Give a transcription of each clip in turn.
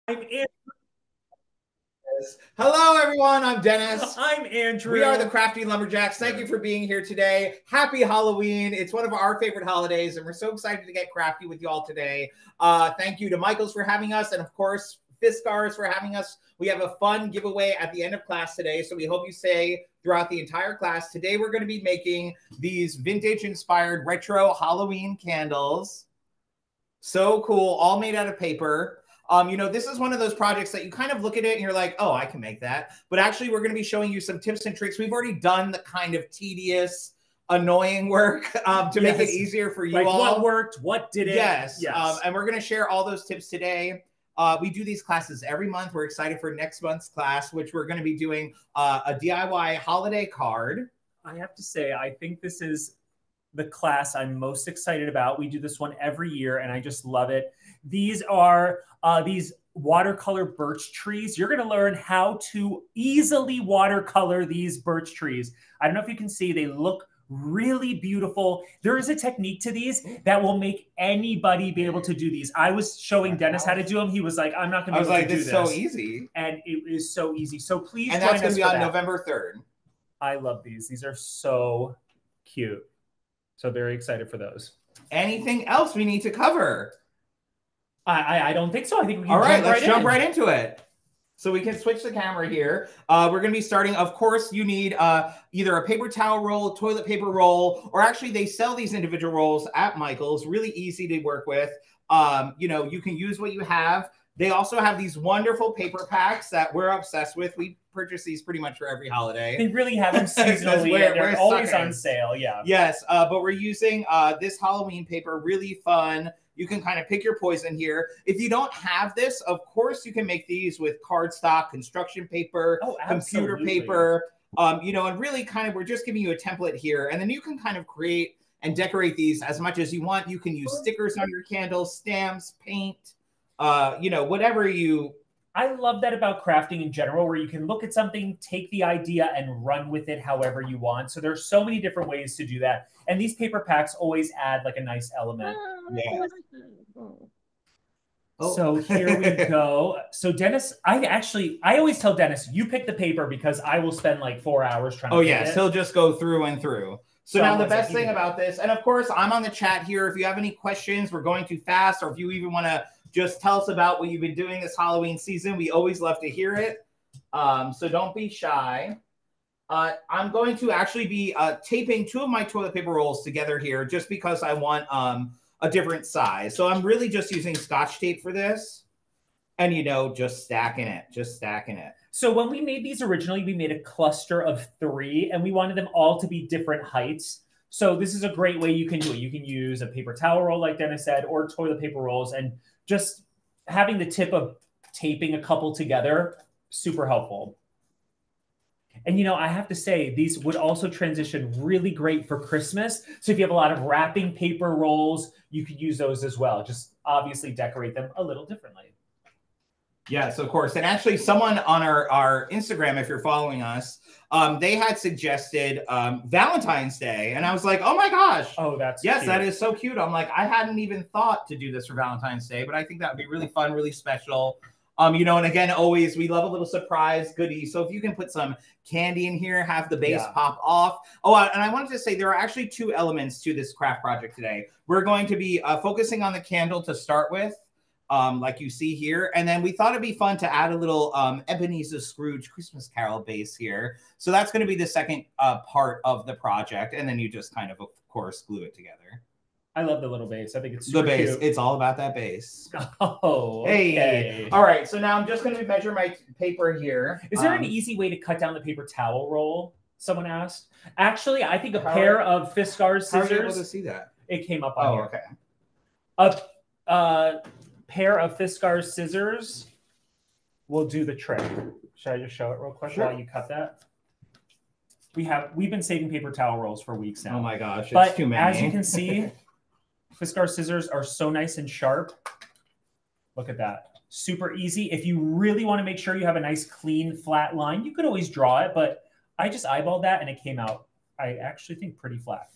I'm Andrew. Hello, everyone. I'm Dennis. I'm Andrew. We are the Crafty Lumberjacks. Thank you for being here today. Happy Halloween. It's one of our favorite holidays, and we're so excited to get crafty with you all today. Thank you to Michaels for having us, and of course, Fiskars for having us. We have a fun giveaway at the end of class today, so we hope you stay throughout the entire class. Today, we're going to be making these vintage-inspired retro Halloween candles. So cool, all made out of paper. This is one of those projects that you kind of look at it and you're like, oh, I can make that. But actually, we're going to be showing you some tips and tricks. We've already done the kind of tedious, annoying work to make it easier for you all. What worked, what didn't. Yes. And we're going to share all those tips today. We do these classes every month. We're excited for next month's class, which we're going to be doing a DIY holiday card. I have to say, I think this is the class I'm most excited about. We do this one every year, and I just love it. These are these watercolor birch trees. You're going to learn how to easily watercolor these birch trees. I don't know if you can see, they look really beautiful. There is a technique to these that will make anybody be able to do these. I was showing Dennis how to do them. He was like, I'm not going to be able to do this. I was like, this is so easy. And it is so easy. So please join us. And that's going to be on November 3rd. I love these. These are so cute. So very excited for those. Anything else we need to cover? I don't think so. I think we can All right, let's jump right into it. So we can switch the camera here. We're going to be starting. Of course, you need either a paper towel roll, toilet paper roll, or actually they sell these individual rolls at Michael's. Really easy to work with. You can use what you have. They also have these wonderful paper packs that we're obsessed with. We purchase these pretty much for every holiday. They really have them seasonally. They're always on sale. Yeah. Yes, but we're using this Halloween paper. Really fun. You can kind of pick your poison here. If you don't have this, of course, you can make these with cardstock, construction paper, computer paper, and really kind of, we're just giving you a template here. And then you can kind of create and decorate these as much as you want. You can use stickers on your candles, stamps, paint, whatever you... I love that about crafting in general, where you can look at something, take the idea, and run with it however you want. So there's so many different ways to do that. And these paper packs always add like a nice element. Yeah. So here we go. So Dennis, I always tell Dennis, you pick the paper because I will spend like 4 hours trying to pick it. He'll just go through and through. So now the best thing about this, and of course, I'm on the chat here. If you have any questions, we're going too fast, or if you even want to just tell us about what you've been doing this Halloween season, we always love to hear it. So don't be shy. I'm going to actually be taping 2 of my toilet paper rolls together here just because I want a different size. So I'm really just using Scotch tape for this. And, just stacking it. So when we made these originally, we made a cluster of 3, and we wanted them all to be different heights. So this is a great way you can do it. You can use a paper towel roll, like Dennis said, or toilet paper rolls, and just having the tip of taping a couple together, super helpful. And, I have to say, these would also transition really great for Christmas. So if you have a lot of wrapping paper rolls, you could use those as well. Just obviously decorate them a little differently. Yes, of course. And actually, someone on our Instagram, if you're following us, they had suggested Valentine's Day. And I was like, oh, my gosh. Oh, that's cute. Yes, that is so cute. I'm like, I hadn't even thought to do this for Valentine's Day, but I think that would be really fun, really special. And again, always, we love a little surprise goodie. So if you can put some candy in here, have the base pop off. Oh, and I wanted to say there are actually 2 elements to this craft project today. We're going to be focusing on the candle to start with. Like you see here. And then we thought it'd be fun to add a little Ebenezer Scrooge Christmas Carol base here. So that's going to be the second part of the project. And then you just kind of course, glue it together. I love the little base. I think it's super base. Cute. It's all about that base. Oh, okay. Hey. All right. So now I'm just going to measure my paper here. Is there an easy way to cut down the paper towel roll? Someone asked. Actually, I think a pair of Fiskars Scissors. How are you able to see that? It came up on here. Okay. A pair of Fiskars Scissors will do the trick. Should I just show it real quick while you cut that? We've been saving paper towel rolls for weeks now. Oh my gosh, it's too many. As you can see, Fiskars Scissors are so nice and sharp. Look at that. Super easy. If you really want to make sure you have a nice, clean, flat line, you could always draw it, but I just eyeballed that and it came out, I actually think, pretty flat.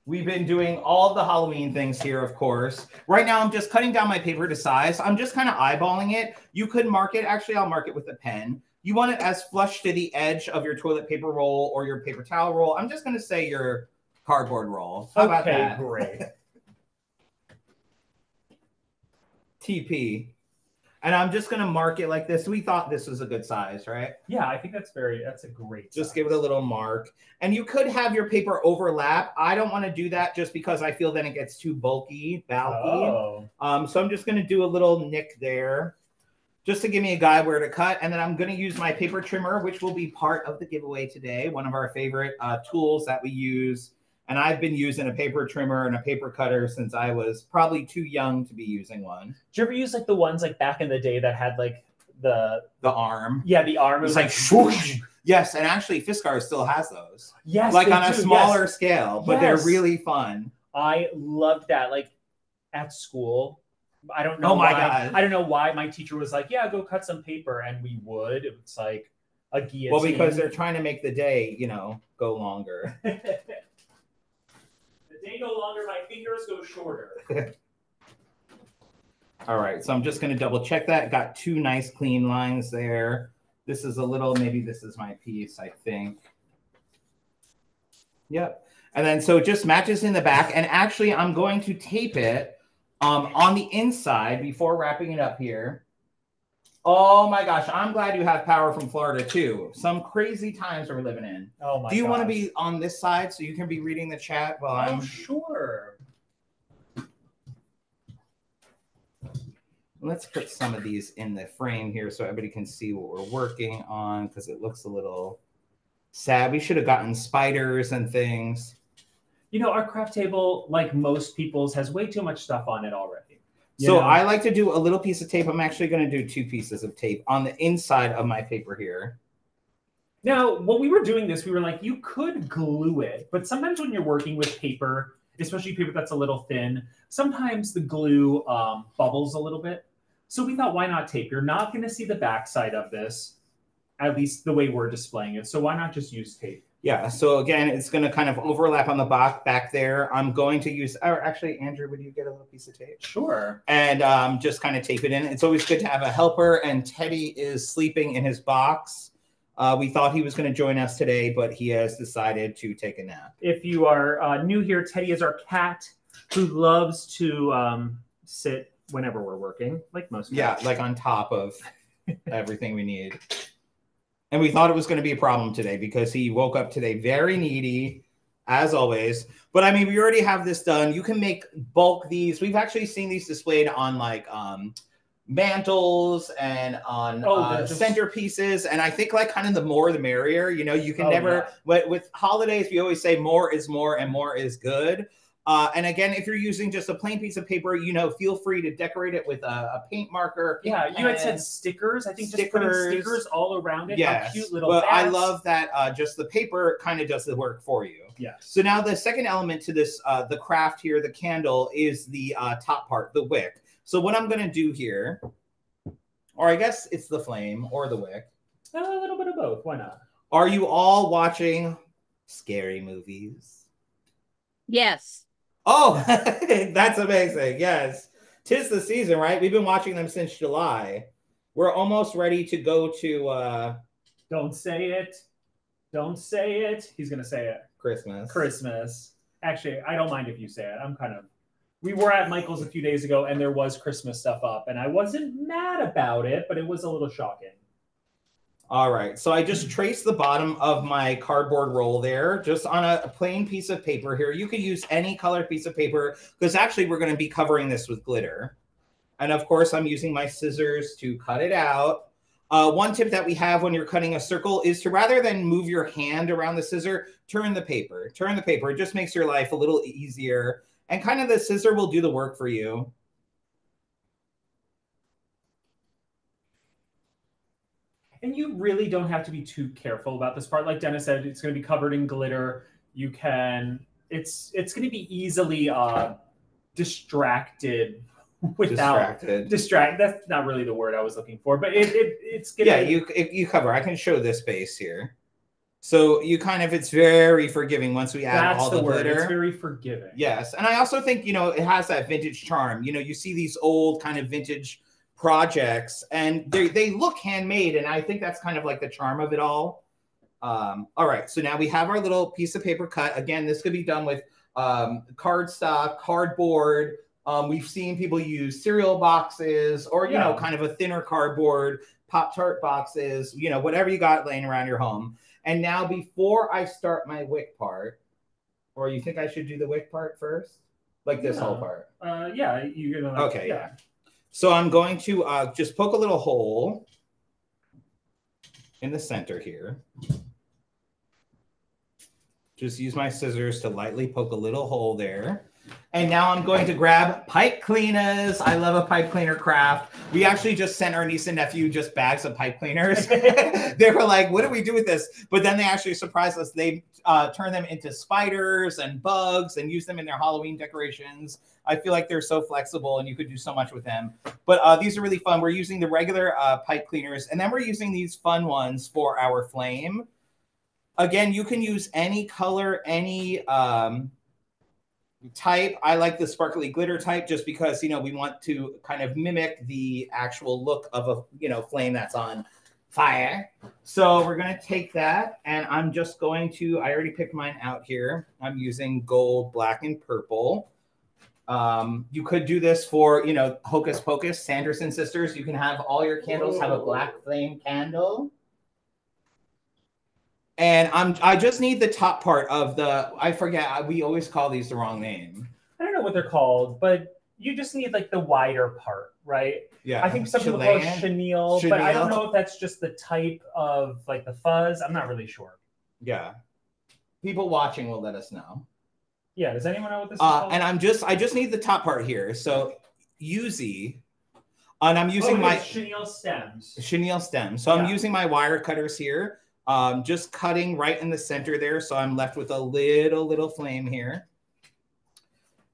We've been doing all the Halloween things here, of course. Right now, I'm just cutting down my paper to size. I'm just kind of eyeballing it. You could mark it. Actually, I'll mark it with a pen. You want it as flush to the edge of your toilet paper roll or your paper towel roll. I'm just going to say your cardboard roll. How about that? Great. TP. And I'm just going to mark it like this. We thought this was a good size, right? Yeah, I think that's a great Just size. give it a little mark. And you could have your paper overlap. I don't want to do that just because I feel then it gets too bulky. So I'm just going to do a little nick there just to give me a guide where to cut. And then I'm going to use my paper trimmer, which will be part of the giveaway today. One of our favorite tools that we use. And I've been using a paper trimmer and a paper cutter since I was probably too young to be using one. Did you ever use like the ones like back in the day that had like the arm? Yeah, the arm. It was like swoosh. Yes, and actually Fiskars still has those. Yes, like on a smaller scale, but they're really fun. I loved that. Like at school, I don't know. Oh my God. I don't know why my teacher was like, "Yeah, go cut some paper," and we would. It's like a guillotine. Well, because they're trying to make the day, go longer. Day no longer, my fingers go shorter. All right, so I'm just going to double check that. Got two nice clean lines there. This is a little, maybe this is my piece, I think. Yep. And then so it just matches in the back. And actually, I'm going to tape it on the inside before wrapping it up here. Oh my gosh, I'm glad you have power from Florida too. Some crazy times we're living in. Oh my gosh. Do you want to be on this side so you can be reading the chat while I'm... sure. Let's put some of these in the frame here so everybody can see what we're working on because it looks a little sad. We should have gotten spiders and things. Our craft table, like most people's, has way too much stuff on it already. So I like to do a little piece of tape. I'm actually going to do 2 pieces of tape on the inside of my paper here. Now, when we were doing this, we were like, you could glue it. But sometimes when you're working with paper, especially paper that's a little thin, sometimes the glue bubbles a little bit. So we thought, why not tape? You're not going to see the backside of this, at least the way we're displaying it. So why not just use tape? Yeah, so again, it's going to kind of overlap on the back there. I'm going to use, or actually, Andrew, would you get a little piece of tape? Sure. And just kind of tape it in. It's always good to have a helper, and Teddy is sleeping in his box. We thought he was going to join us today, but he has decided to take a nap. If you are new here, Teddy is our cat who loves to sit whenever we're working, like most cats. Yeah, like on top of everything we need. And we thought it was going to be a problem today because he woke up today very needy, as always. But I mean, we already have this done. You can make bulk these. We've actually seen these displayed on like mantles and on centerpieces. And I think like kind of the more the merrier. You can with holidays, we always say more is more and more is good. And again, if you're using just a plain piece of paper, feel free to decorate it with a paint marker. You had said stickers. I think just putting stickers all around it. Yes. How cute little bats. I love that just the paper kind of does the work for you. Yes. So now the second element to this, the craft here, the candle, is the top part, the wick. So what I'm going to do here, or I guess it's the flame or the wick. A little bit of both. Why not? Are you all watching scary movies? Yes. Oh, that's amazing. Yes. 'Tis the season, right? We've been watching them since July. We're almost ready to go to... Don't say it. Don't say it. He's going to say it. Christmas. Actually, I don't mind if you say it. We were at Michael's a few days ago, and there was Christmas stuff up, and I wasn't mad about it, but it was a little shocking. All right, so I just traced the bottom of my cardboard roll there, just on a plain piece of paper here. You could use any colored piece of paper, because actually we're going to be covering this with glitter. And of course, I'm using my scissors to cut it out. One tip that we have when you're cutting a circle is to, rather than move your hand around the scissor, turn the paper. Turn the paper. It just makes your life a little easier. And kind of the scissor will do the work for you. And you really don't have to be too careful about this part. Like Dennis said, it's going to be covered in glitter. You can, it's going to be easily distracted without distract. That's not really the word I was looking for, but it's gonna. Yeah, you cover. I can show this base here. So you kind of, it's very forgiving once we add That's all the the word. glitter. It's very forgiving. Yes. And I also think, you know, it has that vintage charm. You know, you see these old kind of vintage projects and they look handmade. And I think that's kind of like the charm of it all. All right. So now we have our little piece of paper cut. Again, this could be done with cardstock, cardboard. We've seen people use cereal boxes or, you know, kind of a thinner cardboard, Pop-Tart boxes, you know, whatever you got laying around your home. And now before I start my wick part, or you think I should do the wick part first? Like this whole part? Yeah, you're gonna like, okay, yeah. So I'm going to just poke a little hole in the center here. Just use my scissors to lightly poke a little hole there. And now I'm going to grab pipe cleaners. I love a pipe cleaner craft. We actually just sent our niece and nephew just bags of pipe cleaners. They were like, what do we do with this? But then they actually surprised us. They turn them into spiders and bugs and use them in their Halloween decorations. I feel like they're so flexible and you could do so much with them. But these are really fun. We're using the regular pipe cleaners and then we're using these fun ones for our flame. Again, you can use any color, any type. I like the sparkly glitter type just because, you know, we want to kind of mimic the actual look of a, you know, flame that's on fire. So we're going to take that and I'm just going to, I already picked mine out here. I'm using gold, black, and purple. You could do this for, you know, Hocus Pocus, Sanderson sisters. You can have all your candles have a black flame candle. And I just need the top part of the, I forget, we always call these the wrong name. I don't know what they're called, but you just need like the wider part, right? Yeah. I think some people call it chenille, but I don't know if that's just the type of like the fuzz. I'm not really sure. Yeah. People watching will let us know. Yeah. Does anyone know what this is called? And I just need the top part here. So Uzi, and I'm using my chenille stems. Chenille stems. So I'm using my wire cutters here. Just cutting right in the center there. So I'm left with a little flame here.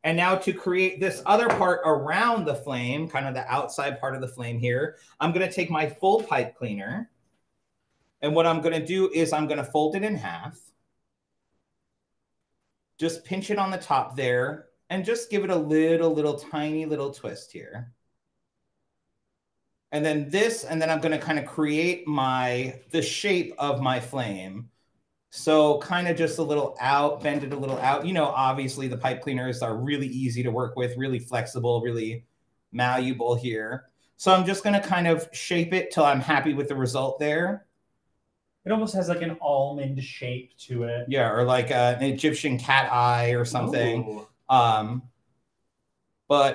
And now to create this other part around the flame, kind of the outside part of the flame here, I'm going to take my full pipe cleaner. And what I'm going to do is I'm going to fold it in half. Just pinch it on the top there and just give it a little tiny little twist here. And then this, and then I'm going to kind of create the shape of my flame. So kind of just a little out, bend it a little out. You know, obviously the pipe cleaners are really easy to work with, really flexible, really malleable here. So I'm just going to kind of shape it till I'm happy with the result there. It almost has like an almond shape to it. Yeah, or like an Egyptian cat eye or something. Ooh.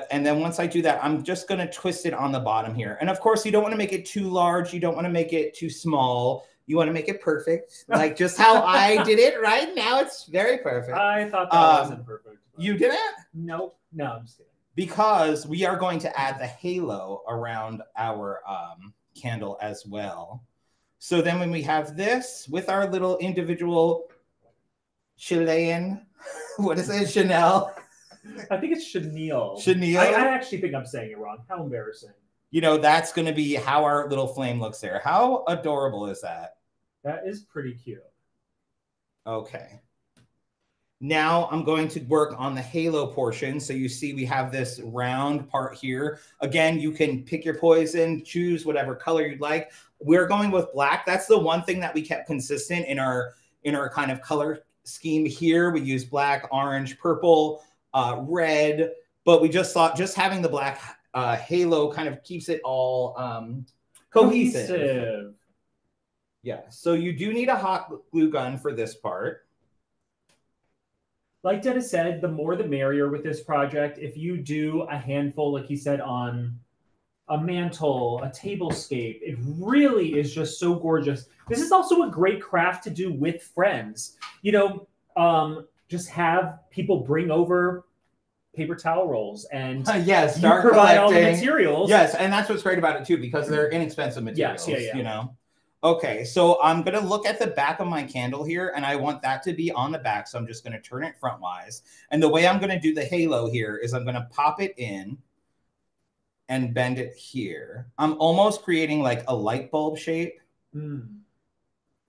And then once I do that, I'm just going to twist it on the bottom here. And of course, you don't want to make it too large. You don't want to make it too small. You want to make it perfect, like just how I did it right now. It's very perfect. I thought that wasn't perfect. You didn't? Nope. No, I'm just kidding. Because we are going to add the halo around our candle as well. So then when we have this with our little individual Chilean, what is it, Chanel? I think it's chenille. Chenille? I actually think I'm saying it wrong. How embarrassing. You know, that's going to be how our little flame looks there. How adorable is that? That is pretty cute. Okay. Now I'm going to work on the halo portion. So you see we have this round part here. Again, you can pick your poison, choose whatever color you'd like. We're going with black. That's the one thing that we kept consistent in our kind of color scheme here. We use black, orange, purple, red, but we just thought just having the black halo kind of keeps it all cohesive. Yeah, so you do need a hot glue gun for this part. Like Dennis said, the more the merrier with this project. If you do a handful, like he said, on a mantle, a tablescape, it really is just so gorgeous. This is also a great craft to do with friends. You know, just have people bring over paper towel rolls and yes, you provide all the materials. Yes, and that's what's great about it too, because they're inexpensive materials. Yes, you know. Okay, so I'm gonna look at the back of my candle here, and I want that to be on the back. So I'm just gonna turn it frontwise. And the way I'm gonna do the halo here is I'm gonna pop it in and bend it here. I'm almost creating like a light bulb shape.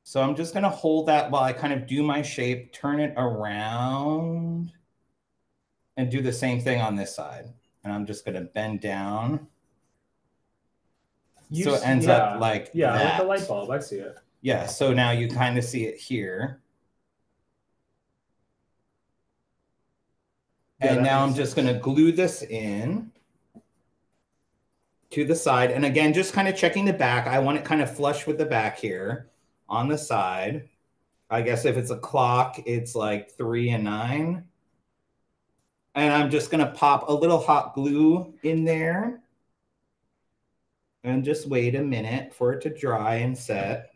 So I'm just going to hold that while I kind of do my shape, turn it around, and do the same thing on this side. And I'm just going to bend down. So it ends up like that. like a light bulb. I see it. Yeah, so now you kind of see it here. Yeah, and now I'm just going to glue this in to the side. And again, just kind of checking the back. I want it kind of flush with the back here on the side. I guess if it's a clock, it's like 3 and 9. And I'm just going to pop a little hot glue in there. And just wait a minute for it to dry and set.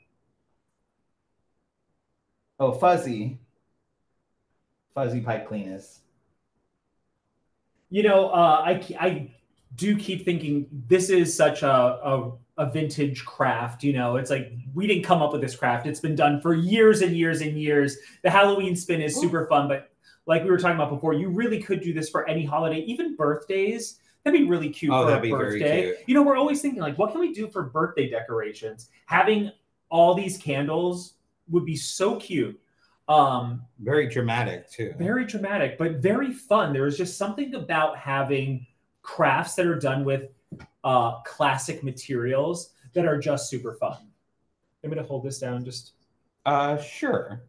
Oh, fuzzy pipe cleaners. You know, I do keep thinking this is such a vintage craft. You know, it's like we didn't come up with this craft. It's been done for years and years and years. The Halloween spin is super fun, but like we were talking about before, you really could do this for any holiday, even birthdays. That'd be really cute for a birthday. Very cute. You know, we're always thinking like, what can we do for birthday decorations? Having all these candles would be so cute. Very dramatic too. Very dramatic, but very fun. There is just something about having crafts that are done with classic materials that are just super fun. I'm going to hold this down just. Sure.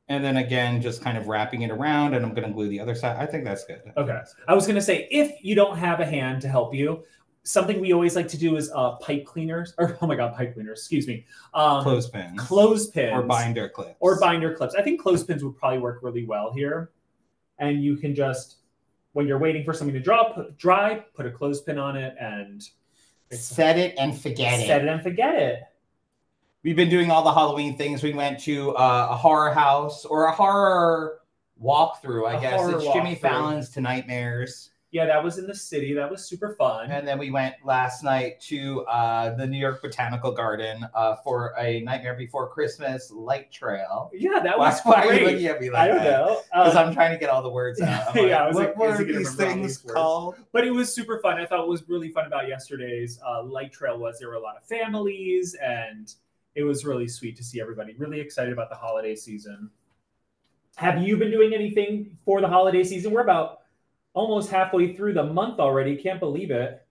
And then again, just kind of wrapping it around, and I'm going to glue the other side. I think that's good. Okay. I was going to say, if you don't have a hand to help you, something we always like to do is pipe cleaners, or oh my God, pipe cleaners, excuse me. Clothespins. Clothespins. Or binder clips. I think clothespins would probably work really well here. And you can just, when you're waiting for something to dry, put a clothespin on it and set it and forget it. Set it and forget it. We've been doing all the Halloween things. We went to a horror house or a horror walkthrough, I guess. It's Jimmy Fallon's To Nightmares. Yeah, that was in the city. That was super fun. And then we went last night to the New York Botanical Garden for a Nightmare Before Christmas light trail. Yeah, that was great. Why are you looking at me like that? I don't know. Because I'm trying to get all the words out. Yeah, I was like, what are these things called? But it was super fun. I thought what was really fun about yesterday's light trail was there were a lot of families, and it was really sweet to see everybody really excited about the holiday season. Have you been doing anything for the holiday season? We're about almost halfway through the month already. Can't believe it.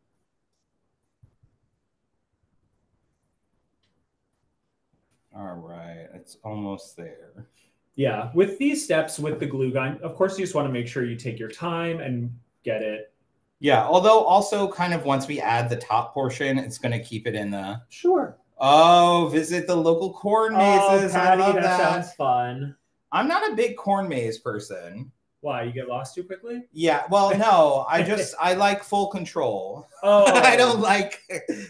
All right. It's almost there. Yeah. With these steps, with the glue gun, of course, you just want to make sure you take your time and get it. Yeah. Although also kind of once we add the top portion, it's going to keep it in the... Sure. Oh, visit the local corn mazes. Patty, I love that sounds fun. I'm not a big corn maze person. Why? You get lost too quickly? Yeah. Well, no. I like full control. Oh. I don't like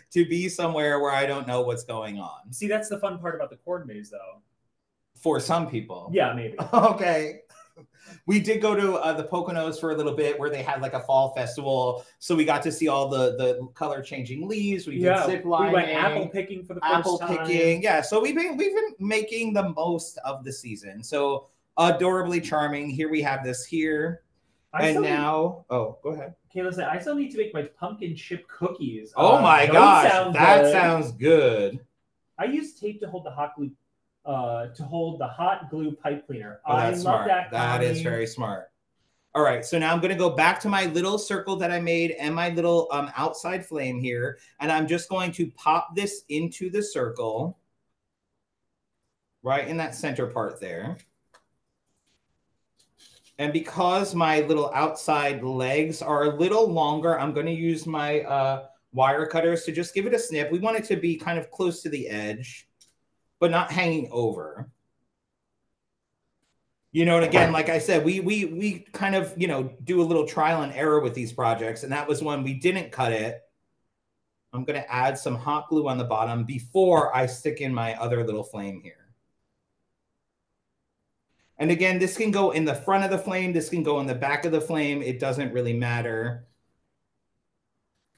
to be somewhere where I don't know what's going on. See, that's the fun part about the corn maze, though. For some people. Yeah, maybe. Okay. We did go to the Poconos for a little bit where they had like a fall festival. So we got to see all the color changing leaves. We did zip lining. We went apple picking for the first time. Apple picking. Yeah. So we've been making the most of the season. So adorably charming. Here we have this here. Go ahead. Okay, listen, I still need to make my pumpkin chip cookies. Oh my gosh. That sounds good. I use tape to hold the hot glue. To hold the hot glue pipe cleaner. Oh, that's smart. That is very smart. All right, so now I'm going to go back to my little circle that I made and my little outside flame here, and I'm just going to pop this into the circle right in that center part there. And because my little outside legs are a little longer, I'm going to use my wire cutters to just give it a snip. We want it to be kind of close to the edge, but not hanging over. You know, and again, like I said, we kind of, you know, do a little trial and error with these projects. And that was when we didn't cut it. I'm going to add some hot glue on the bottom before I stick in my other little flame here. And again, this can go in the front of the flame. This can go in the back of the flame. It doesn't really matter.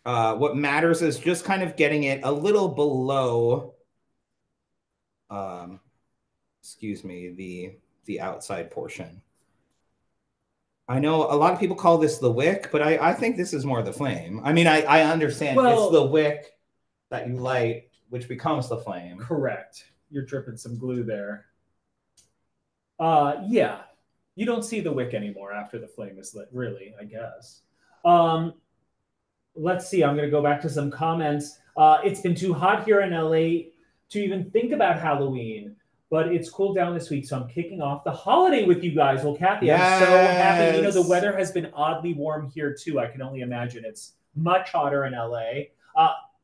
What matters is just kind of getting it a little below excuse me, the outside portion. I know a lot of people call this the wick, but I think this is more the flame. I mean, I understand it's the wick that you light, which becomes the flame. Correct. you're dripping some glue there. Yeah. You don't see the wick anymore after the flame is lit, really, I guess. Let's see. I'm going to go back to some comments. It's been too hot here in LA to even think about Halloween, but it's cooled down this week, so I'm kicking off the holiday with you guys. Well, Kathy, I'm so happy. You know, the weather has been oddly warm here, too. I can only imagine it's much hotter in LA.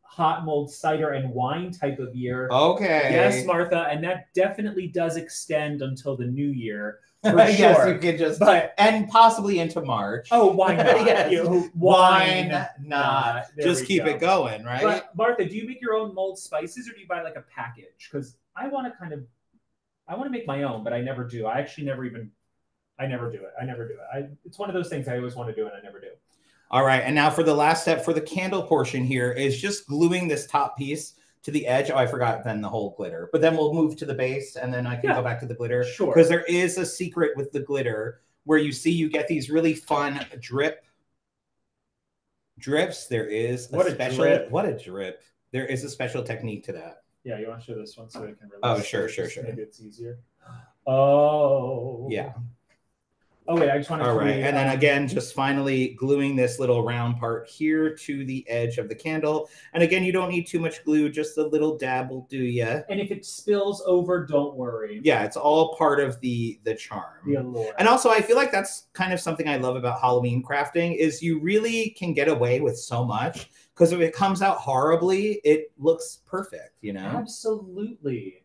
Hot mulled cider and wine type of year. Okay. Yes, Martha, and that definitely does extend until the new year. For Yes, sure. you could just, but and possibly into March. Oh, why not? Yes. Why not? Just keep it going, right? But Martha, do you make your own mulled spices, or do you buy like a package? Because I want to make my own, but I never do. I never do it. It's one of those things I always want to do, and I never do. All right, and now for the last step for the candle portion here is just gluing this top piece to the edge. Oh, I forgot then the whole glitter. But then we'll move to the base, and then I can go back to the glitter. Sure. Because there is a secret with the glitter where you get these really fun drips. There is a drip. There is a special technique to that. Yeah, you want to show this one so we can release. Oh, sure. Maybe it's easier. Oh. Yeah. Oh, wait, I just want to... All right, and then again, just finally gluing this little round part here to the edge of the candle. And again, you don't need too much glue, just a little dab will do ya. And if it spills over, don't worry. Yeah, it's all part of the charm. The allure. And also, I feel like that's kind of something I love about Halloween crafting is you really can get away with so much because if it comes out horribly, it looks perfect, you know? Absolutely.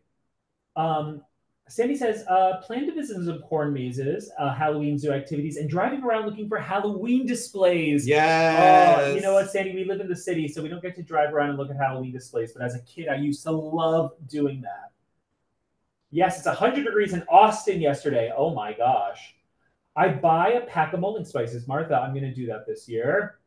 Sandy says, plan to visit some corn mazes, Halloween zoo activities, and driving around looking for Halloween displays. Yes. You know what, Sandy? We live in the city, so we don't get to drive around and look at Halloween displays. But as a kid, I used to love doing that. Yes, it's 100 degrees in Austin yesterday. Oh, my gosh. I buy a pack of molding spices. Martha, I'm going to do that this year.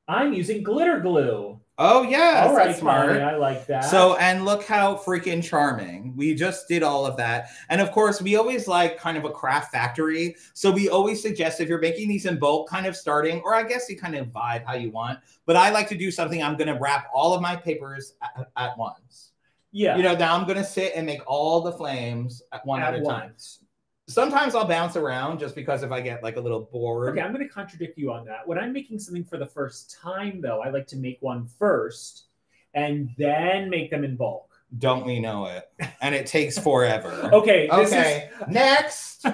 I'm using glitter glue. Oh, yeah. All right, that's smart. Connie, I like that. So, and look how freaking charming. We just did all of that. And of course, we always like kind of a craft factory. So we always suggest if you're making these in bulk, kind of starting, or I guess you kind of vibe how you want. But I like to do something. I'm going to wrap all of my papers at once. Yeah. You know, now I'm going to sit and make all the flames one at a time. Sometimes I'll bounce around just because if I get like a little bored. Okay, I'm going to contradict you on that. When I'm making something for the first time, though, I like to make one first and then make them in bulk. Don't we know it? And it takes forever. Okay. Next.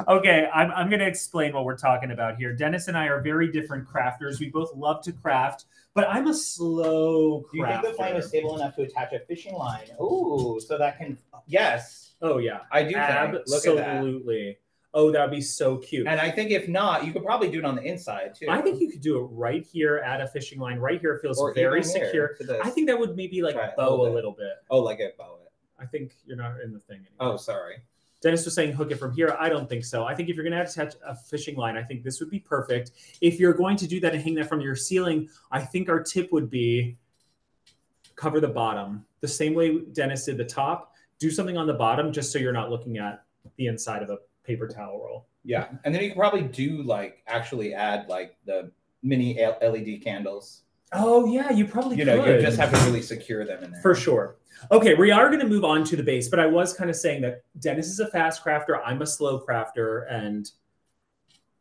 Okay, I'm going to explain what we're talking about here. Dennis and I are very different crafters. We both love to craft, but I'm a slow crafter. Do you think the flame is stable enough to attach a fishing line? Ooh, so that can, yes. Oh, yeah. I do think. Look at that. Absolutely. Oh, that'd be so cute. And I think if not, you could probably do it on the inside, too. I think you could do it right here, add a fishing line. Right here, it feels very secure. I think that would maybe like bow a little bit. Oh, like a bow it. I think you're not in the thing anymore. Oh, sorry. Dennis was saying hook it from here. I don't think so. I think if you're going to attach a fishing line, I think this would be perfect. If you're going to do that and hang that from your ceiling, I think our tip would be cover the bottom. The same way Dennis did the top. Do something on the bottom just so you're not looking at the inside of a paper towel roll. Yeah. And then you can probably do like actually add like the mini LED candles. Oh, yeah, you probably could. You just have to really secure them in there. For sure. Okay, we are going to move on to the base, but I was kind of saying that Dennis is a fast crafter. I'm a slow crafter, and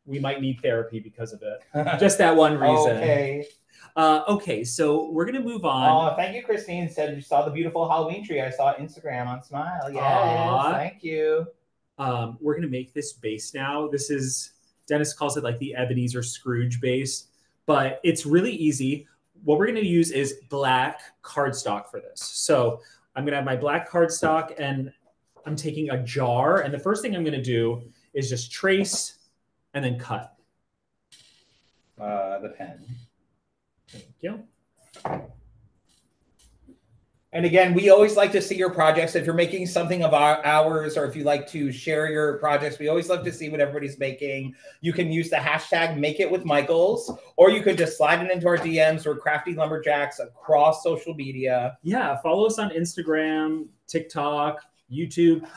we might need therapy because of it. Just that one reason. Okay. Okay, so we're going to move on. Oh, thank you, Christine. Said you saw the beautiful Halloween tree. I saw Instagram on Smile. Yes, thank you. We're going to make this base now. This is, Dennis calls it like the Ebenezer Scrooge base, but it's really easy. What we're going to use is black cardstock for this. So I'm going to have my black cardstock, and I'm taking a jar. And the first thing I'm going to do is just trace and then cut. The pen. Thank you. And again, we always like to see your projects. If you're making something of ours, or if you like to share your projects, we always love to see what everybody's making. You can use the hashtag #MakeItWithMichaels, or you could just slide it into our DMs or Crafty Lumberjacks across social media. Yeah, follow us on Instagram, TikTok, YouTube.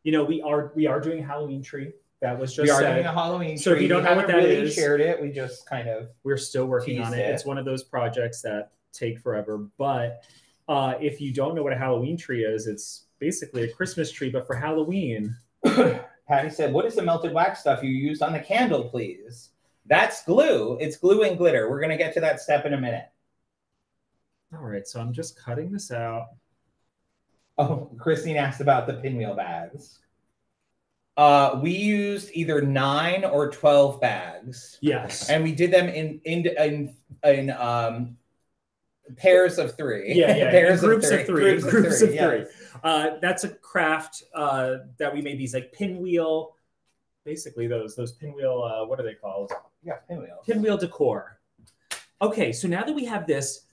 You know, we are doing a Halloween tree. That was just doing a Halloween tree. So if you don't know what that really is, shared it. We just kind of we're still working on it. it. It's one of those projects that take forever, but If you don't know what a Halloween tree is, it's basically a Christmas tree, but for Halloween. Patty said, what is the melted wax stuff you used on the candle, please? That's glue. It's glue and glitter. We're going to get to that step in a minute. All right, so I'm just cutting this out. Oh, Christine asked about the pinwheel bags. We used either 9 or 12 bags. Yes. And we did them in pairs of 3. Yeah. Pairs groups of 3. Groups of 3. Yes. That's a craft that we made these like pinwheel, basically those pinwheel, what are they called? Yeah, pinwheels. Pinwheel decor. Okay, so now that we have this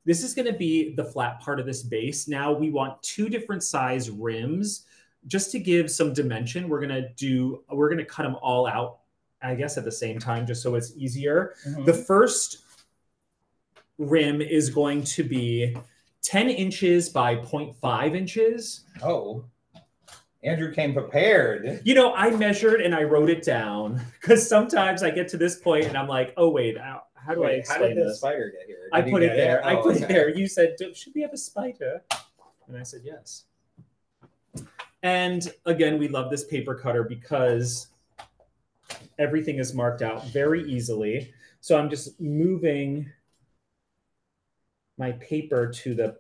is going to be the flat part of this base. Now we want 2 different size rims. Just to give some dimension, we're going to cut them all out, I guess, at the same time, just so it's easier. Mm-hmm. The first rim is going to be 10 inches by 0.5 inches. Oh, Andrew came prepared. You know, I measured and I wrote it down because sometimes I get to this point and I'm like, oh, wait, how do I explain this? How did the this? Spider get here? I put it there. I put it there. You said, should we have a spider? And I said, yes. And again, we love this paper cutter because everything is marked out very easily. So I'm just moving my paper to the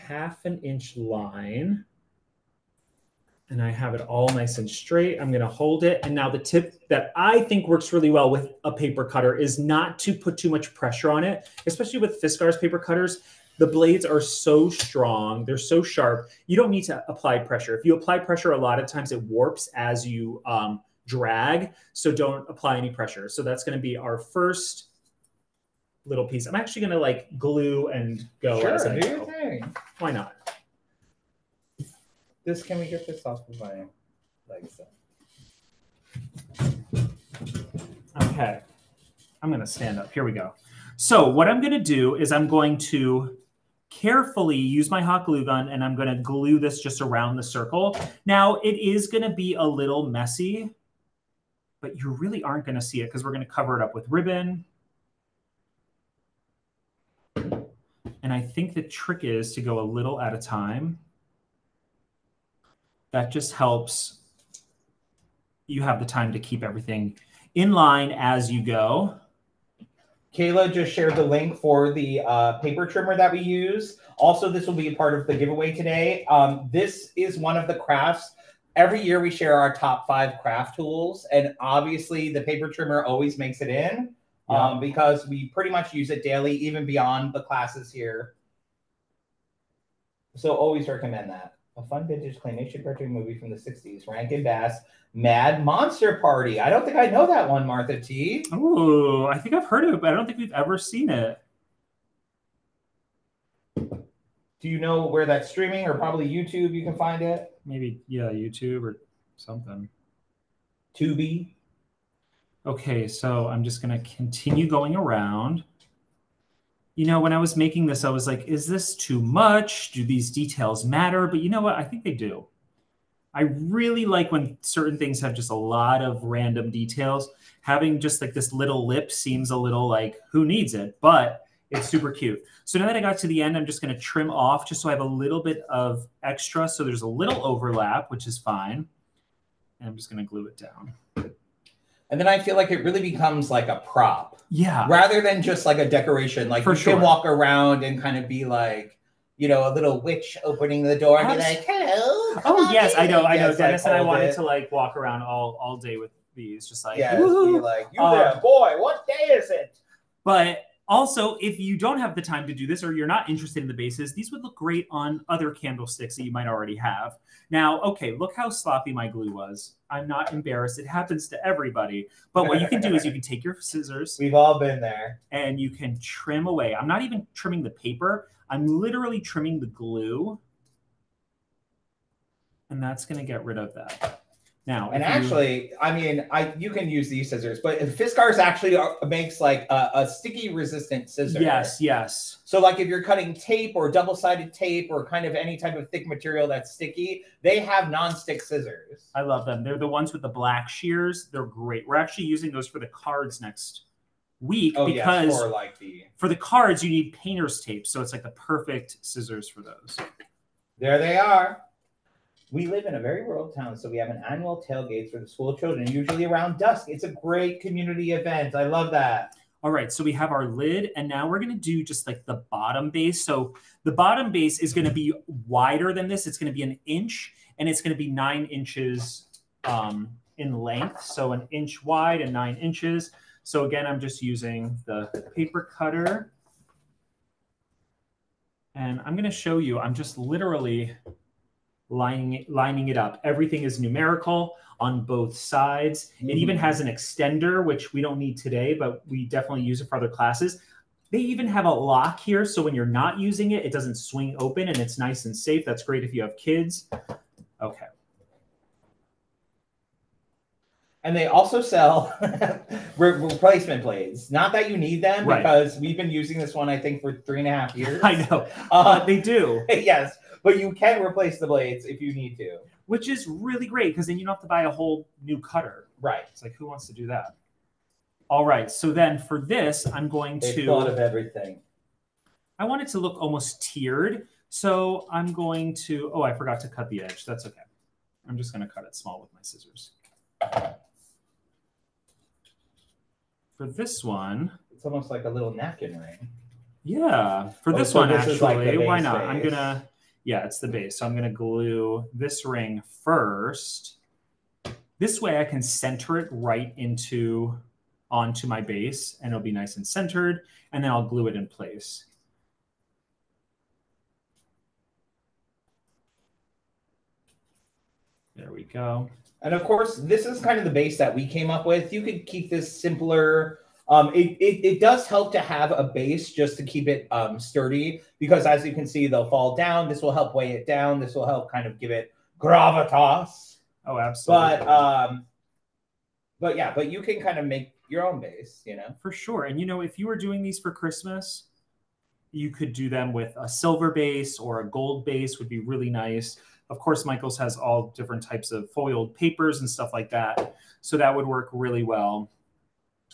1/2 inch line. And I have it all nice and straight. I'm going to hold it. And now the tip that I think works really well with a paper cutter is not to put too much pressure on it, especially with Fiskars paper cutters. The blades are so strong. They're so sharp. You don't need to apply pressure. If you apply pressure, a lot of times it warps as you drag. So don't apply any pressure. So that's going to be our first little piece. I'm actually going to like glue and go. Sure, as I do go. your thing. Why not? Can we get this off of my legs? Okay. I'm going to stand up. Here we go. So what I'm going to do is I'm going to carefully use my hot glue gun and I'm going to glue this just around the circle. Now it is going to be a little messy, but you really aren't going to see it because we're going to cover it up with ribbon. And I think the trick is to go a little at a time. That just helps you have the time to keep everything in line as you go. Kayla just shared the link for the paper trimmer that we use. Also, this will be a part of the giveaway today. This is one of the crafts. Every year we share our top 5 craft tools. And obviously the paper trimmer always makes it in because we pretty much use it daily, even beyond the classes here. So always recommend that. A fun vintage claymation cartoon movie from the 60s. Rankin Bass, Mad Monster Party. I don't think I know that one, Martha T. Oh, I think I've heard of it, but I don't think we've ever seen it. Do you know where that's streaming, or probably YouTube you can find it? Maybe, yeah, YouTube or something. Tubi. Okay, so I'm just going to continue going around. You know, when I was making this, I was like, is this too much? Do these details matter? But you know what? I think they do. I really like when certain things have just a lot of random details. Having just like this little lip seems a little like, who needs it? But it's super cute. So now that I got to the end, I'm just going to trim off just so I have a little bit of extra. So there's a little overlap, which is fine. And I'm just going to glue it down. And then I feel like it really becomes like a prop. Yeah. Rather than just like a decoration. Like you can walk around and kind of be like, you know, a little witch opening the door and be like, hello. Oh, yes, I know. Dennis and I wanted to like walk around all day with these. Just like, yeah, be like, you there, boy, what day is it? But also, if you don't have the time to do this or you're not interested in the bases, these would look great on other candlesticks that you might already have. Now, okay, look how sloppy my glue was. I'm not embarrassed. It happens to everybody. But what you can do is you can take your scissors. We've all been there. And you can trim away. I'm not even trimming the paper. I'm literally trimming the glue. And that's going to get rid of that. Now, and actually, I mean, you can use these scissors, but Fiskars actually makes like a sticky resistant scissor. Yes, yes. So like if you're cutting tape or double-sided tape or kind of any type of thick material that's sticky, they have non-stick scissors. I love them. They're the ones with the black shears. They're great. We're actually using those for the cards next weak Oh, because yes, for like for the cards, you need painter's tape. So it's like the perfect scissors for those. There they are. We live in a very rural town, so we have an annual tailgate for the school children, usually around dusk. It's a great community event. I love that. All right, so we have our lid, and now we're going to do just like the bottom base. So the bottom base is going to be wider than this. It's going to be 1 inch, and it's going to be 9 inches in length. So 1 inch wide and 9 inches. So again, I'm just using the paper cutter. And I'm going to show you, I'm just literally lining it up. Everything is numerical on both sides. It even has an extender, which we don't need today, but we definitely use it for other classes. They even have a lock here, so when you're not using it, it doesn't swing open and it's nice and safe. That's great if you have kids. Okay. And they also sell replacement blades. Not that you need them, Right. because we've been using this one, I think, for 3.5 years. I know, but they do. Yes, but you can replace the blades if you need to. Which is really great, because then you don't have to buy a whole new cutter. Right. It's like, who wants to do that? All right, so then for this, I'm going They've to... thought of everything. I want it to look almost tiered, so I'm going to... Oh, I forgot to cut the edge. That's okay. I'm just going to cut it small with my scissors. For this one... It's almost like a little napkin ring. Yeah, for this so one, this is like actually, the why base not? base. I'm going to... Yeah, it's the base. So I'm going to glue this ring first. This way I can center it right onto my base, and it'll be nice and centered, and then I'll glue it in place. There we go. And of course, this is kind of the base that we came up with. You could keep this simpler. It does help to have a base just to keep it sturdy, because as you can see, they'll fall down. This will help weigh it down. This will help kind of give it gravitas. Oh, absolutely. But you can kind of make your own base, you know? For sure. And, you know, if you were doing these for Christmas, you could do them with a silver base or a gold base would be really nice. Of course, Michaels has all different types of foiled papers and stuff like that. So that would work really well.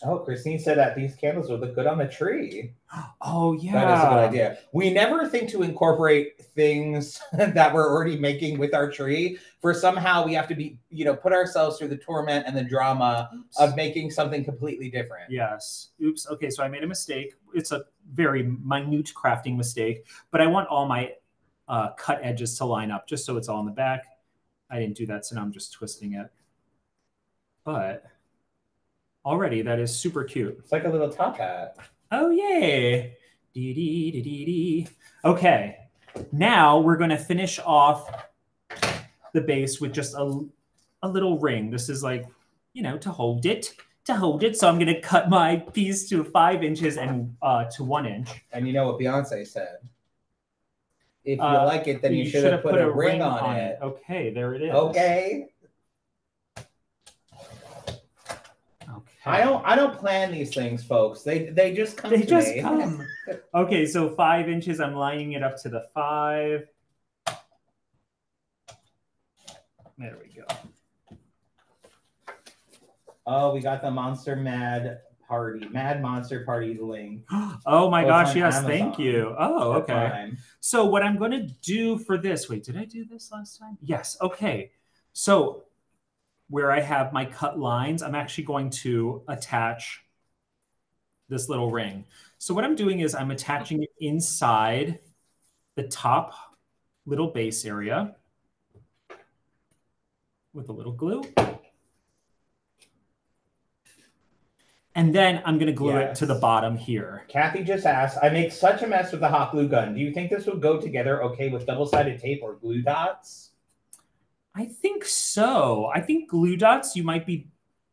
Oh, Christine said that these candles would look good on the tree. Oh, yeah. That is a good idea. We never think to incorporate things that we're already making with our tree. For somehow we have to be, put ourselves through the torment and the drama of making something completely different. Yes. Oops. Okay, so I made a mistake. It's a very minute crafting mistake, but I want all my cut edges to line up just so it's all in the back. I didn't do that, so now I'm just twisting it. But already that is super cute. It's like a little top hat. Oh, yay. Dee, dee, dee, dee, dee. Okay, now we're going to finish off the base with just a little ring. This is like, to hold it. So I'm going to cut my piece to 5 inches and to 1 inch. And you know what Beyonce said? If you like it, then you should have put a ring on it. Okay, there it is. Okay. I don't plan these things, folks. They just come. They just come. Okay, so 5 inches. I'm lining it up to the 5. There we go. Oh, we got the Mad Monster Party link. Oh my gosh, yes, Amazon. Thank you. Oh, okay. So what I'm going to do for this, wait, did I do this last time? Yes, okay. So where I have my cut lines, I'm actually going to attach this little ring. So what I'm doing is I'm attaching it inside the top little base area with a little glue. And then I'm going to glue it to the bottom here. Kathy just asked, I make such a mess with the hot glue gun. Do you think this would go together okay with double-sided tape or glue dots? I think so. I think glue dots, you might be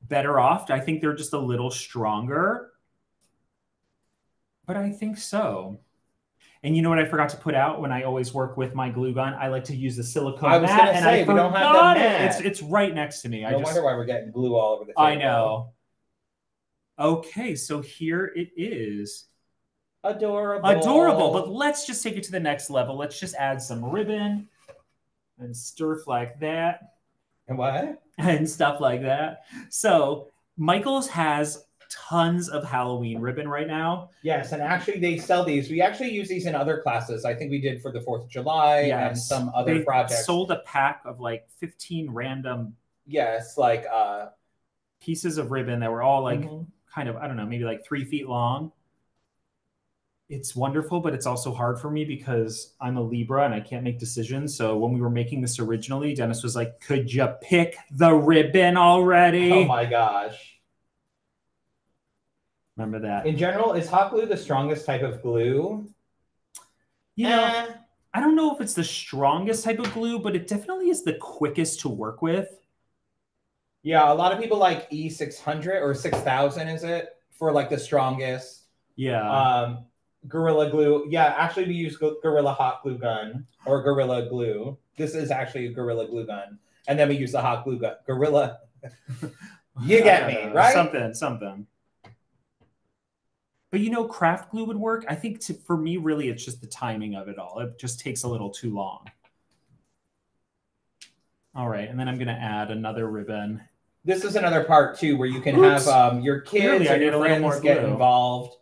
better off. I think they're just a little stronger. But I think so. And you know what I forgot to put out when I always work with my glue gun? I like to use the silicone mat. And I we don't have that mat. It's right next to me. No wonder why we're getting glue all over the table. I know. Okay, so here it is. Adorable. Adorable, but let's just take it to the next level. Let's just add some ribbon and stuff like that. And what? And stuff like that. So Michaels has tons of Halloween ribbon right now. Yes, and actually they sell these. We actually use these in other classes. I think we did for the 4th of July and some other projects. Sold a pack of like 15 random like pieces of ribbon that were all like kind of, I don't know, maybe like 3 feet long. It's wonderful, but it's also hard for me because I'm a Libra and I can't make decisions. So when we were making this originally, Dennis was like, could you pick the ribbon already? Oh my gosh. Remember that. In general, is hot glue the strongest type of glue? You know, I don't know if it's the strongest type of glue, but it definitely is the quickest to work with. Yeah, a lot of people like E600 or 6000, is it? For like the strongest. Yeah. Gorilla Glue. Yeah, actually we use Gorilla Hot Glue Gun or Gorilla Glue. This is actually a Gorilla Glue Gun. And then we use the Hot Glue Gun. Gorilla. You get me, right? Something. But you know, craft glue would work. I think for me, really, it's just the timing of it all. It just takes a little too long. All right, and then I'm going to add another ribbon. This is another part, too, where you can have your kids or your friends get involved.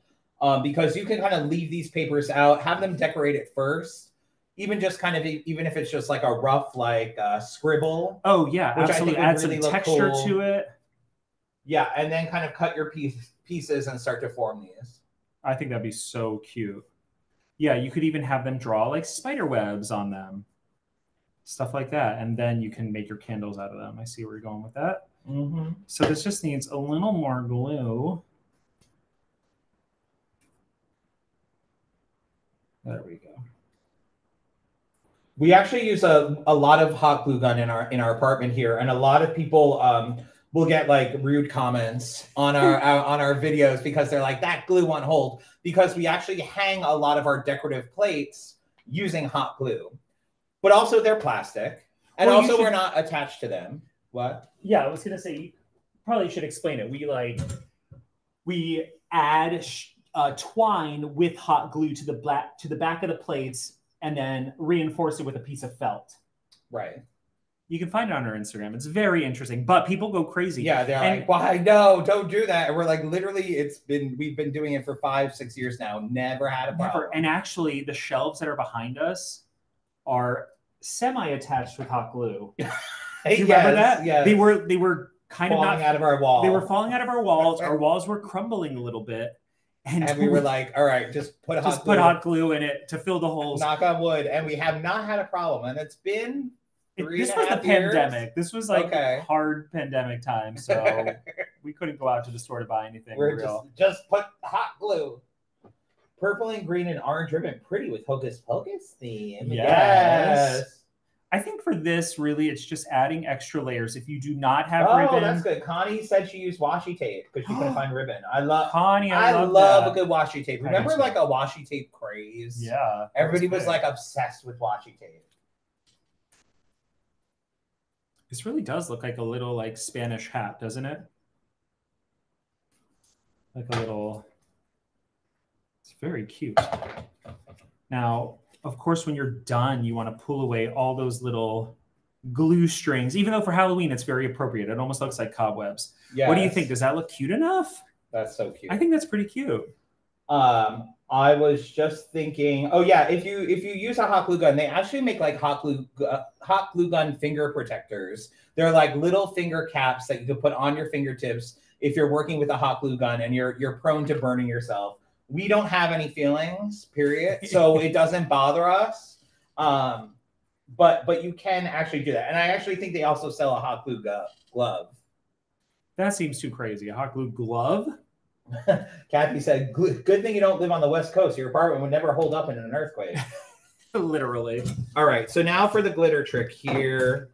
Because you can kind of leave these papers out, have them decorate it first, even just kind of, even if it's just like a rough, like scribble. Oh yeah, which absolutely. I Add some texture to it. Yeah, and then kind of cut your pieces and start to form these. I think that'd be so cute. Yeah, you could even have them draw like spider webs on them, stuff like that, and then you can make your candles out of them. I see where you're going with that. So this just needs a little more glue. There we go. We actually use a lot of hot glue gun in our apartment here, and a lot of people will get like rude comments on our videos because they're like, that glue won't hold, because we actually hang a lot of our decorative plates using hot glue, but also they're plastic, and also we're not attached to them. What? Yeah, I was gonna say, you probably should explain it. We add twine with hot glue to the back of the plates, and then reinforce it with a piece of felt. Right. You can find it on our Instagram. It's very interesting, but people go crazy. Yeah, they're like, "Why? No, don't do that." And we're like, literally, we've been doing it for 5-6 years now. Never had a problem. And actually, the shelves that are behind us are semi-attached with hot glue. Do you remember that? Yeah. They were kind of falling out of our wall. They were falling out of our walls. Our walls were crumbling a little bit. And we were like, all right, just put hot glue in it to fill the holes. Knock on wood. And we have not had a problem. And it's been this was the pandemic. This was like hard pandemic time. So we couldn't go out to the store to buy anything. Just put hot glue. Purple and green and orange ribbon. Pretty with Hocus Pocus theme. Yes. I think for this, really, it's just adding extra layers. If you do not have ribbon. Oh, that's good. Connie said she used washi tape because she couldn't find ribbon. I love a good washi tape. Remember like a washi tape craze? Yeah. Everybody was like obsessed with washi tape. This really does look like a little like Spanish hat, doesn't it? Like a little, it's very cute. Now, of course, when you're done, you want to pull away all those little glue strings, even though for Halloween, it's very appropriate. It almost looks like cobwebs. Yes. What do you think? Does that look cute enough? That's so cute. I think that's pretty cute. I was just thinking, oh yeah, if you use a hot glue gun, they actually make like hot glue gun finger protectors. They're like little finger caps that you can put on your fingertips if you're working with a hot glue gun and you're prone to burning yourself. We don't have any feelings, period. So it doesn't bother us. But you can actually do that. And I actually think they also sell a hot glue glove. That seems too crazy. A hot glue glove? Kathy said, good thing you don't live on the West Coast. Your apartment would never hold up in an earthquake. Literally. All right. So now for the glitter trick here.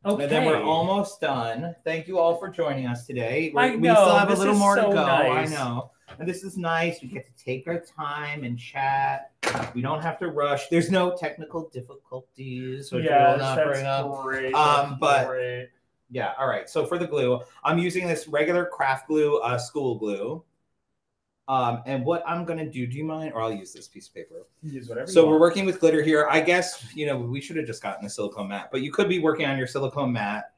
Okay. And then we're almost done. Thank you all for joining us today. We still have a little more to go. Nice. I know. And this is nice. We get to take our time and chat. We don't have to rush. There's no technical difficulties. Which we'll not bring up. Great. Great. Yeah. All right. So for the glue, I'm using this regular craft glue, school glue. And what I'm going to do you mind? Or I'll use this piece of paper. Use whatever so we're working with glitter here. I guess, we should have just gotten a silicone mat, but you could be working on your silicone mat.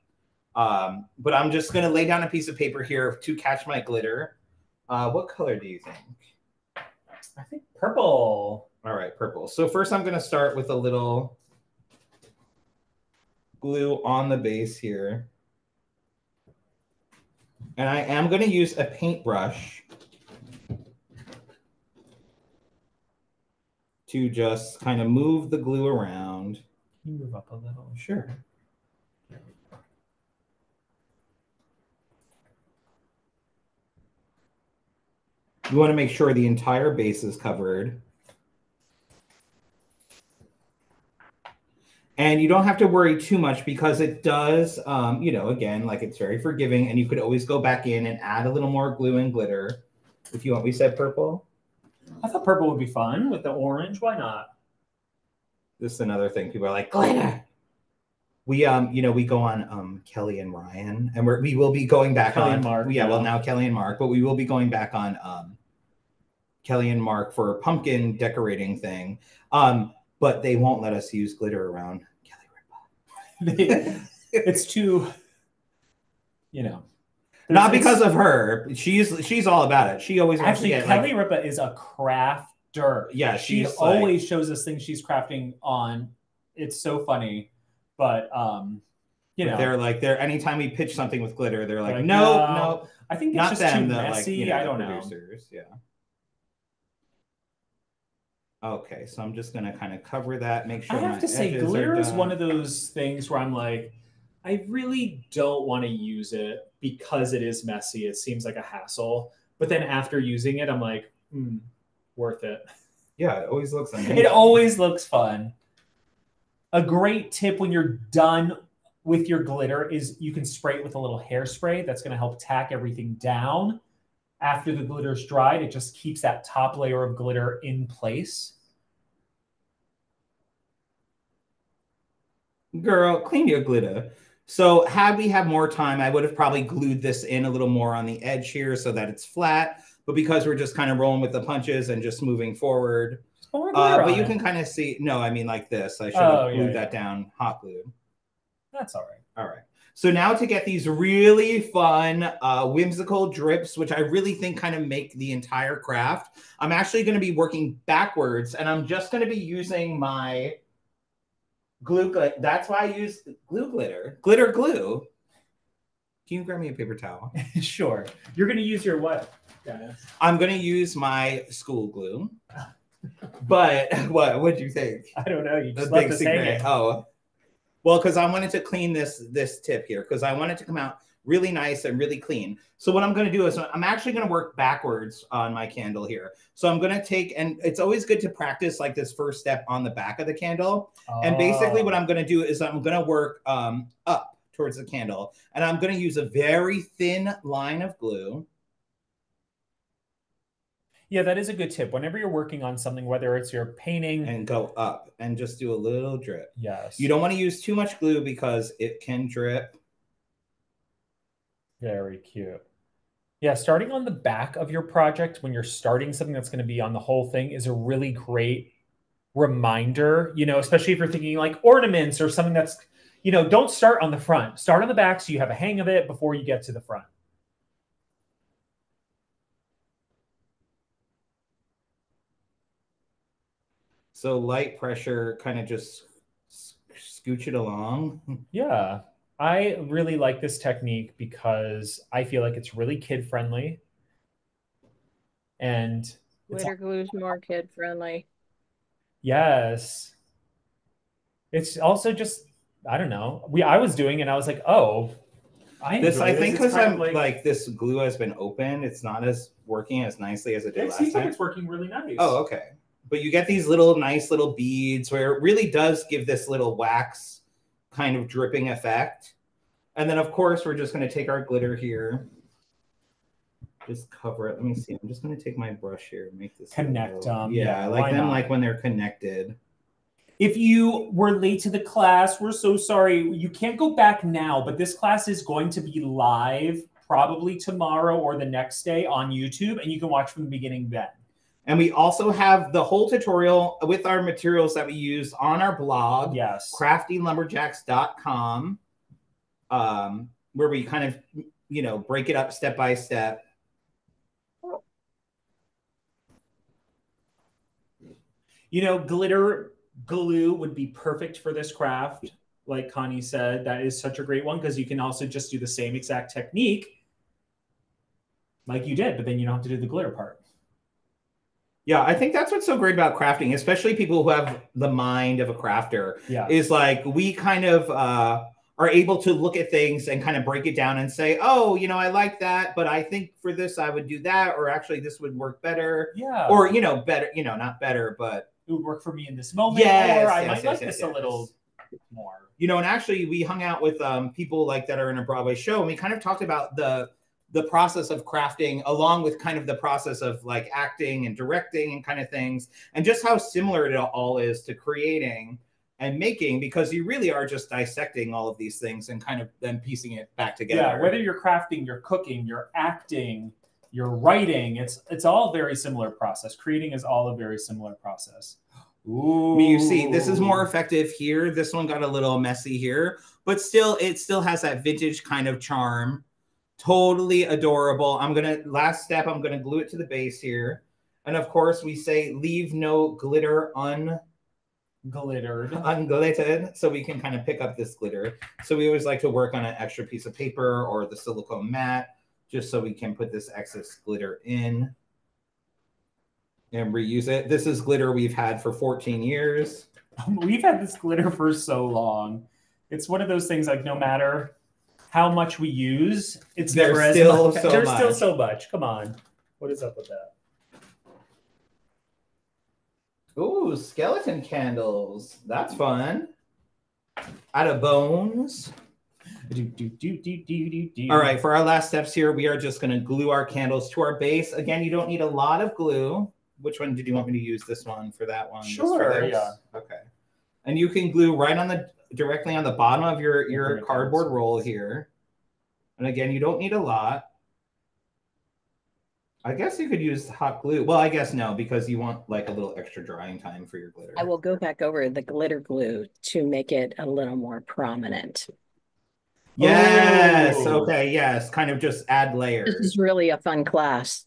But I'm just going to lay down a piece of paper here to catch my glitter. What color do you think? I think purple. All right, purple. So first I'm going to start with a little glue on the base here. And I am going to use a paintbrush to just kind of move the glue around. Can you move up a little? Sure. You want to make sure the entire base is covered. And you don't have to worry too much because it does, you know, again, like it's very forgiving, and you could always go back in and add a little more glue and glitter if you want. We said purple. I thought purple would be fun with the orange. Why not? This is another thing. People are like, glitter. We, you know, we go on Kelly and Ryan, and we will be going back Kelly on and Mark. Yeah, well, now Kelly and Mark, but we will be going back on Kelly and Mark for a pumpkin decorating thing. But they won't let us use glitter around Kelly Ripa. It's too, you know. Not because of her. She's all about it. She always wants actually, to get, Kelly Ripa is a crafter. Yeah, she always shows us things she's crafting on. It's so funny, but you know, they're anytime we pitch something with glitter, they're like, no. I think it's not just them, too the, messy. like, you know, I don't producers. Yeah. Okay, so I'm just gonna kind of cover that. Make sure. I have to say, glitter is one of those things where I'm like, I really don't want to use it because it is messy. It seems like a hassle. But then after using it, I'm like, worth it. Yeah, it always looks amazing. It always looks fun. A great tip when you're done with your glitter is you can spray it with a little hairspray. That's going to help tack everything down. After the glitter's dried, it just keeps that top layer of glitter in place. Girl, clean your glitter. So had we had more time, I would have probably glued this in a little more on the edge here so that it's flat. But because we're just kind of rolling with the punches and just moving forward, but you can kind of see, no, I mean like this. I should have glued that down, hot glued. That's all right. All right. So now to get these really fun, whimsical drips, which I really think kind of make the entire craft, I'm actually going to be working backwards, and I'm just going to be using my glue. That's why I use glue glitter. Glitter glue. Can you grab me a paper towel? Sure. You're going to use your what, Dennis? I'm going to use my school glue. But what do you think? I don't know. You just left us hanging. Oh. Well, because I wanted to clean this tip here because I want it to come out really nice and really clean. So what I'm going to do is I'm actually going to work backwards on my candle here. So I'm going to take, and it's always good to practice like this first step on the back of the candle. Oh. And basically what I'm going to do is I'm going to work up towards the candle. And I'm going to use a very thin line of glue. Yeah, that is a good tip. Whenever you're working on something, whether it's your painting, and go up and just do a little drip. Yes. You don't want to use too much glue because it can drip. Very cute. Yeah, starting on the back of your project when you're starting something that's going to be on the whole thing is a really great reminder, you know, especially if you're thinking like ornaments or something that's, you know, don't start on the front. Start on the back so you have a hang of it before you get to the front. So light pressure, kind of just scooch it along. Yeah, I really like this technique because I feel like it's really kid friendly. And glitter glue is more kid friendly. Yes. It's also just, I don't know. I was doing it and I was like, oh, I think because I'm like this glue has been opened, it's not as working as nicely as it did last time. It seems like it's working really nice. Oh, okay. But you get these nice little beads where it really does give this little wax kind of dripping effect. And then, of course, we're just going to take our glitter here. Just cover it. Let me see. I'm just going to take my brush here and make this. Connect them. Yeah, I like them like when they're connected. If you were late to the class, we're so sorry. You can't go back now, but this class is going to be live probably tomorrow or the next day on YouTube, and you can watch from the beginning then. And we also have the whole tutorial with our materials that we use on our blog, yes, CraftyLumberjacks.com, where we kind of, you know, break it up step by step. You know, glitter glue would be perfect for this craft. Like Connie said, that is such a great one because you can also just do the same exact technique like you did, but then you don't have to do the glitter part. Yeah, I think that's what's so great about crafting, especially people who have the mind of a crafter. Yeah. Is like we kind of are able to look at things and kind of break it down and say, oh, you know, I like that, but I think for this I would do that, or actually this would work better. Yeah. Or, you know, better, you know, not better, but it would work for me in this moment. Yes, or I yes, might yes, like yes, this yes. a little more. You know, and actually we hung out with people like that are in a Broadway show, and we kind of talked about the process of crafting along with kind of the process of like acting and directing and kind of things, and just how similar it all is to creating and making, because you really are just dissecting all of these things and kind of then piecing it back together. Yeah, whether you're crafting, you're cooking, you're acting, you're writing, it's all a very similar process. Creating is all a very similar process. Ooh. I mean, you see, this is more effective here. This one got a little messy here, but still, it still has that vintage kind of charm. Totally adorable. Last step, I'm gonna glue it to the base here. And of course, we say leave no glitter unglittered, so we can kind of pick up this glitter. So we always like to work on an extra piece of paper or the silicone mat, just so we can put this excess glitter in and reuse it. This is glitter we've had for 14 years. We've had this glitter for so long. It's one of those things, like, no matter how much we use, it's never as much. There's still so much. Come on. What is up with that? Ooh, skeleton candles. That's fun. Out of bones. All right, for our last steps here, we are just going to glue our candles to our base. Again, you don't need a lot of glue. Which one did you want me to use? This one for that one? Sure, yeah. Okay. And you can glue right on directly on the bottom of your cardboard roll here. And again, you don't need a lot. I guess you could use hot glue. Well, I guess no, because you want like a little extra drying time for your glitter. I will go back over the glitter glue to make it a little more prominent. Yes. Oh. Okay. Yes. Kind of just add layers. This is really a fun class.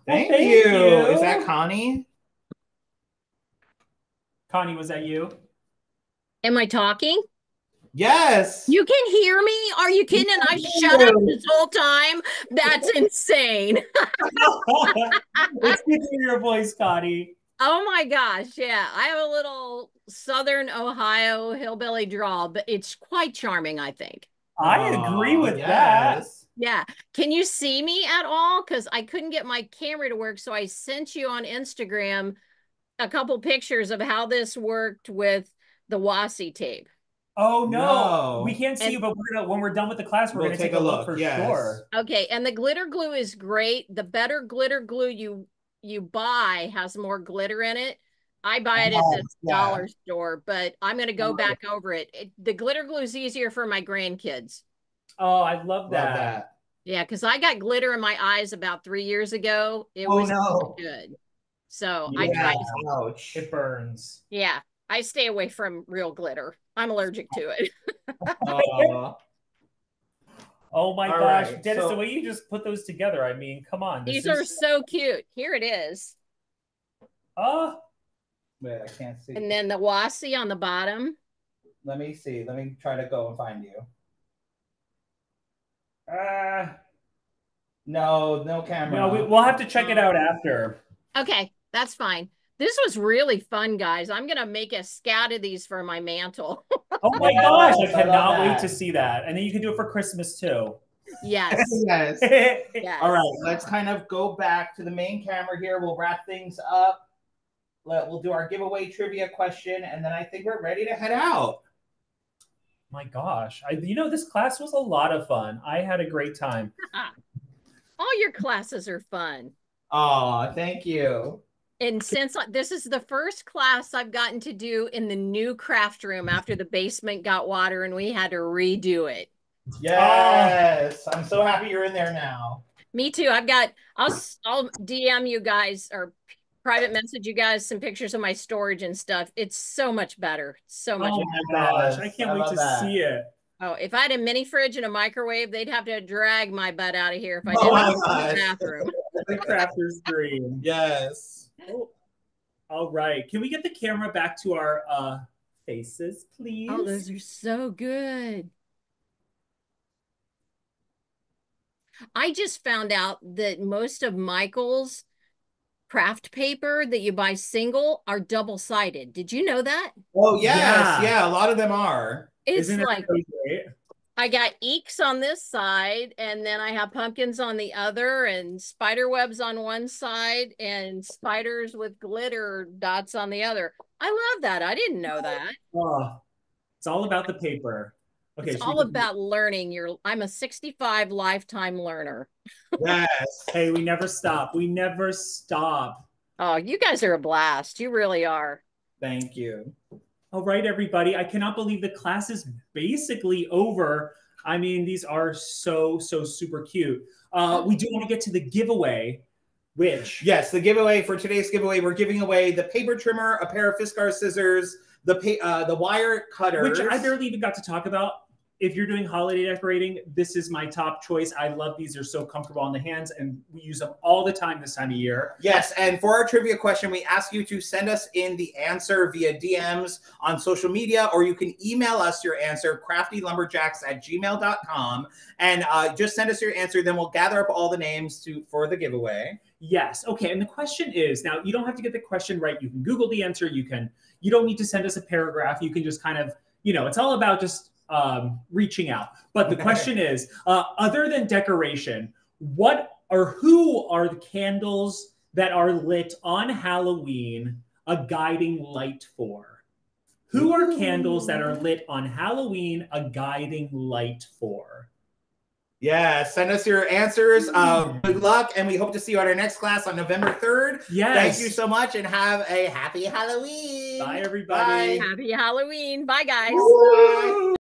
Thank you. Is that Connie? Connie, was that you? Am I talking? Yes. You can hear me? Are you kidding? And I shut up this whole time? That's insane. It's good to hear your voice, Connie. Oh my gosh. Yeah. I have a little Southern Ohio hillbilly drawl, but it's quite charming, I think. I agree with that. Yeah. Can you see me at all? Because I couldn't get my camera to work. So I sent you on Instagram a couple pictures of how this worked with the washi tape. Oh no, we can't see you, but when we're done with the class, we're gonna take a look for sure. Okay, and the glitter glue is great. The better glitter glue you buy has more glitter in it. I buy it at the dollar store, but I'm gonna go back over it. The glitter glue is easier for my grandkids. Oh, I love that. Yeah, because I got glitter in my eyes about 3 years ago. It was not good. So I tried. Ouch. It burns. Yeah, I stay away from real glitter. I'm allergic to it. Oh my gosh, right. Dennis, the way you just put those together, I mean, come on. These are so cute. Here it is. Oh. Wait, I can't see. And then the washi on the bottom. Let me see. Let me try to go and find you. No camera. No, we'll have to check it out after. Okay, that's fine. This was really fun, guys. I'm going to make a scat of these for my mantle. Oh my gosh, I cannot wait to see that. And then you can do it for Christmas too. Yes. Yes. Yes. All right, let's kind of go back to the main camera here. We'll wrap things up. We'll do our giveaway trivia question, and then I think we're ready to head out. My gosh. This class was a lot of fun. I had a great time. All your classes are fun. Oh, thank you. And since this is the first class I've gotten to do in the new craft room after the basement got water and we had to redo it. Yes. I'm so happy you're in there now. Me too. I'll DM you guys or private message you guys some pictures of my storage and stuff. It's so much better. So much better. Oh my gosh. I can't wait to see it. Oh, if I had a mini fridge and a microwave, they'd have to drag my butt out of here if I didn't have the bathroom. The crafter's dream. Yes. Oh, All right. Can we get the camera back to our faces, please? Oh, those are so good. I just found out that most of Michael's craft paper that you buy single are double-sided. Did you know that? Oh, yes. Yeah, a lot of them are. It's Isn't like, so great? I got eeks on this side, and then I have pumpkins on the other, and spider webs on one side, and spiders with glitter dots on the other. I love that. I didn't know that. Oh, it's all about the paper. Okay, It's all about learning. I'm a 65 lifetime learner. Yes. Hey, we never stop. We never stop. Oh, you guys are a blast. You really are. Thank you. All right, everybody. I cannot believe the class is basically over. I mean, these are so super cute. We do want to get to the giveaway, which... Yes, the giveaway for today's giveaway, we're giving away the paper trimmer, a pair of Fiskars scissors, the wire cutters. Which I barely even got to talk about. If you're doing holiday decorating, this is my top choice. I love these. They're so comfortable on the hands, and we use them all the time this time of year. Yes, and for our trivia question, we ask you to send us in the answer via DMs on social media, or you can email us your answer, craftylumberjacks@gmail.com, and just send us your answer. Then we'll gather up all the names for the giveaway. Yes. Okay. And the question is, now you don't have to get the question right. You can Google the answer. You don't need to send us a paragraph. You can just kind of, it's all about just reaching out. But the question is, other than decoration, what or who are the candles that are lit on Halloween a guiding light for? Who are candles that are lit on Halloween a guiding light for? Yeah, send us your answers. Good luck, and we hope to see you at our next class on November 3rd. Yes. Thank you so much, and have a happy Halloween. Bye, everybody. Happy Halloween. Bye, guys. Bye.